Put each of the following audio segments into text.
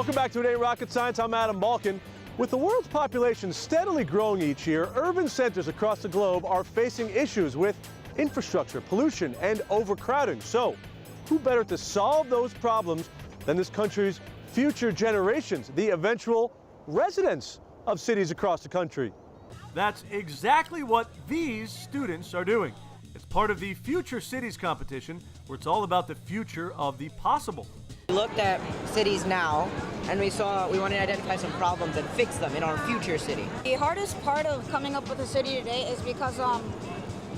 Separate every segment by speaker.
Speaker 1: Welcome back to It Ain't Rocket Science. I'm Adam Balkin. With the world's population steadily growing each year, urban centers across the globe are facing issues with infrastructure, pollution, and overcrowding. So, who better to solve those problems than this country's future generations, the eventual residents of cities across the country?
Speaker 2: That's exactly what these students are doing. It's part of the Future Cities competition, where it's all about the future of the possible.
Speaker 3: We looked at cities now, and we wanted to identify some problems and fix them in our future city.
Speaker 4: The hardest part of coming up with a city today is because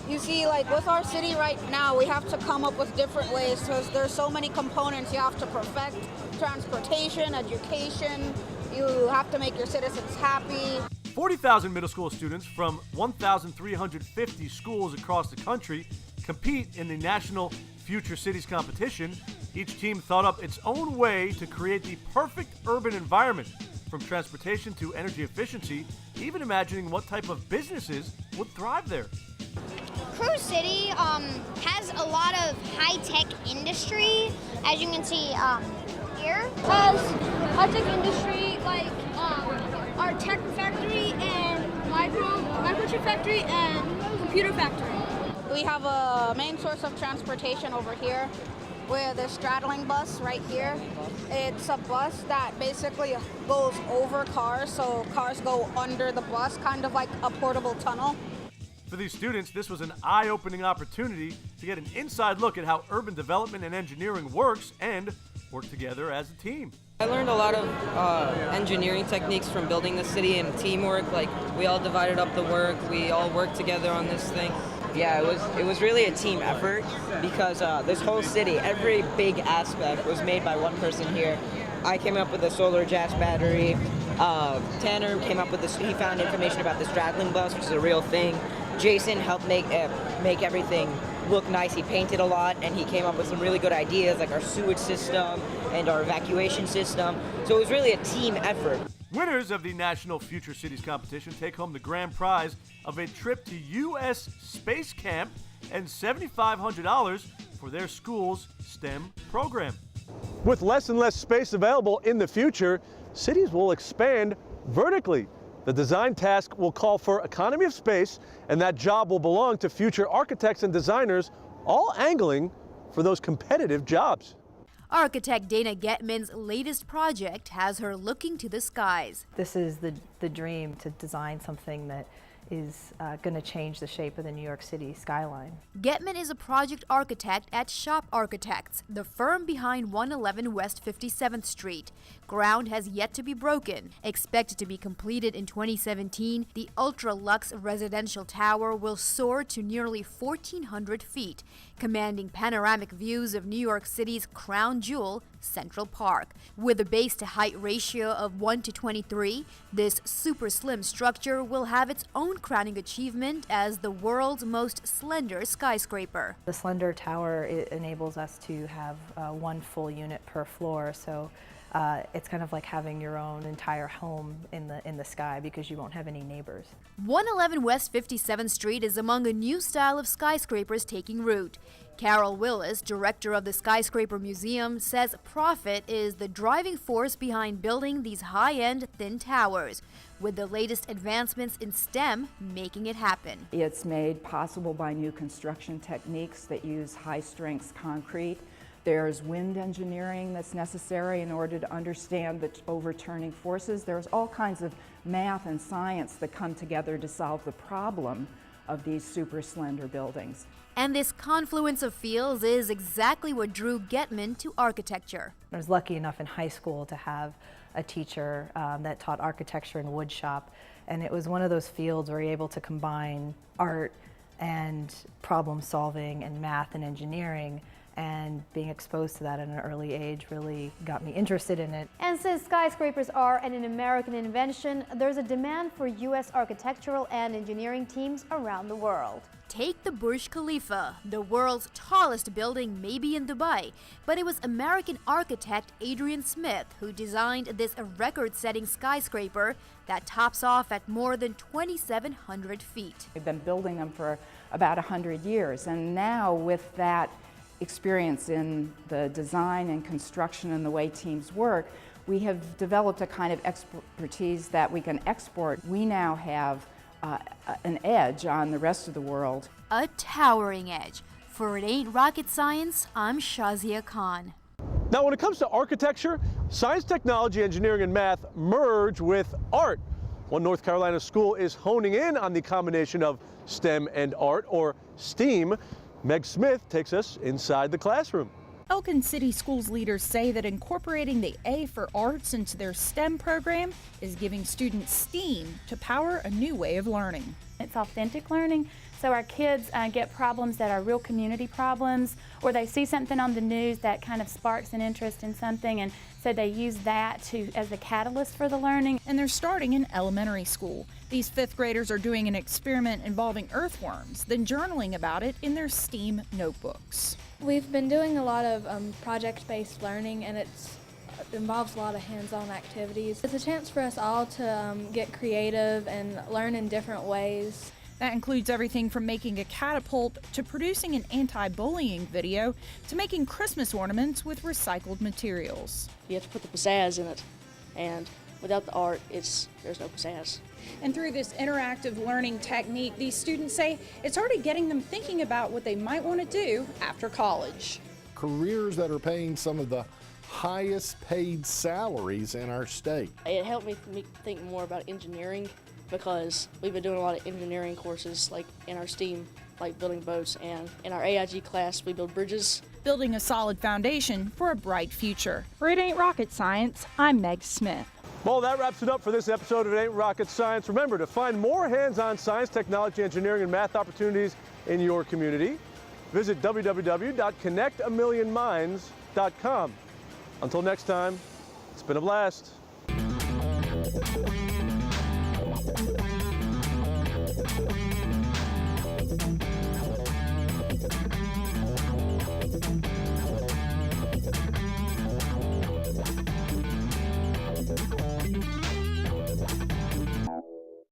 Speaker 4: you see, like with our city right now, we have to come up with different ways because there's so many components you have to perfect: transportation, education. You have to make your citizens happy.
Speaker 2: 40,000 middle school students from 1,350 schools across the country compete in the National Future Cities competition. Each team thought up its own way to create the perfect urban environment, from transportation to energy efficiency, even imagining what type of businesses would thrive there.
Speaker 5: Crew City has a lot of high-tech industry, as you can see here. It has high-tech industry like our tech factory and microchip factory and computer factory.
Speaker 4: We have a main source of transportation over here with the straddling bus right here. It's a bus that basically goes over cars, so cars go under the bus, kind of like a portable tunnel.
Speaker 2: For these students, this was an eye-opening opportunity to get an inside look at how urban development and engineering works and work together as a team.
Speaker 3: I learned a lot of engineering techniques from building the city and teamwork. Like, we all divided up the work, we all worked together on this thing. Yeah, it was really a team effort because this whole city, every big aspect was made by one person here. I came up with a solar gas battery. Tanner came up with this. He found information about the straddling bus, which is a real thing. Jason helped make everything look nice. He painted a lot, and he came up with some really good ideas, like our sewage system and our evacuation system. So it was really a team effort.
Speaker 2: Winners of the National Future Cities competition take home the grand prize of a trip to U.S. Space Camp and $7,500 for their school's STEM program.
Speaker 1: With less and less space available in the future, cities will expand vertically. The design task will call for economy of space, and that job will belong to future architects and designers, all angling for those competitive jobs.
Speaker 6: Architect Dana Getman's latest project has her looking to the skies.
Speaker 7: This is the dream, to design something that is going to change the shape of the New York City skyline.
Speaker 6: Getman is a project architect at Shop Architects, the firm behind 111 West 57th Street. Ground has yet to be broken. Expected to be completed in 2017, the ultra-luxe residential tower will soar to nearly 1,400 feet, commanding panoramic views of New York City's crown jewel, Central Park. With a base-to-height ratio of 1:23, this super slim structure will have its own crowning achievement as the world's most slender skyscraper.
Speaker 7: The slender tower, it enables us to have one full unit per floor, so it's kind of like having your own entire home in the sky because you won't have any neighbors.
Speaker 6: 111 West 57th Street is among a new style of skyscrapers taking root. Carol Willis, director of the Skyscraper Museum, says profit is the driving force behind building these high-end thin towers, with the latest advancements in STEM making it happen.
Speaker 8: It's made possible by new construction techniques that use high-strength concrete. There's wind engineering that's necessary in order to understand the overturning forces. There's all kinds of math and science that come together to solve the problem of these super slender buildings.
Speaker 6: And this confluence of fields is exactly what drew Getman to architecture.
Speaker 7: I was lucky enough in high school to have a teacher that taught architecture and wood shop, and it was one of those fields where you're able to combine art and problem solving and math and engineering, and being exposed to that at an early age really got me interested in it.
Speaker 9: And since skyscrapers are an American invention, there's a demand for U.S. architectural and engineering teams around the world.
Speaker 6: Take the Burj Khalifa, the world's tallest building, maybe in Dubai, but it was American architect Adrian Smith who designed this record-setting skyscraper that tops off at more than 2,700 feet.
Speaker 8: We've been building them for about 100 years, and now with that experience in the design and construction and the way teams work, We have developed a kind of expertise that we can export. We now have an edge on the rest of the world.
Speaker 6: A towering edge. For It Ain't Rocket Science, I'm Shazia Khan.
Speaker 1: Now, when it comes to architecture, science, technology, engineering, and math merge with art. One North Carolina school is honing in on the combination of STEM and art, or STEAM. Meg Smith takes us inside the classroom.
Speaker 10: Elkin City Schools leaders say that incorporating the A for Arts into their STEM program is giving students STEAM to power a new way of learning.
Speaker 11: It's authentic learning, so our kids get problems that are real community problems, or they see something on the news that kind of sparks an interest in something, and so they use that as the catalyst for the learning.
Speaker 10: And they're starting in elementary school. These fifth graders are doing an experiment involving earthworms, then journaling about it in their STEAM notebooks.
Speaker 12: We've been doing a lot of project-based learning, and it involves a lot of hands-on activities. It's a chance for us all to get creative and learn in different ways.
Speaker 10: That includes everything from making a catapult to producing an anti-bullying video to making Christmas ornaments with recycled materials.
Speaker 13: You have to put the pizzazz in it, and without the art, there's no pizzazz.
Speaker 10: And through this interactive learning technique, these students say it's already getting them thinking about what they might want to do after college.
Speaker 14: Careers that are paying some of the highest paid salaries in our state.
Speaker 13: It helped me think more about engineering, because we've been doing a lot of engineering courses like in our STEAM, like building boats, and in our AIG class we build bridges.
Speaker 10: Building a solid foundation for a bright future.
Speaker 15: For It Ain't Rocket Science, I'm Meg Smith.
Speaker 1: Well, that wraps it up for this episode of It Ain't Rocket Science. Remember, to find more hands-on science, technology, engineering, and math opportunities in your community, visit www.connectamillionminds.com. Until next time, it's been a blast.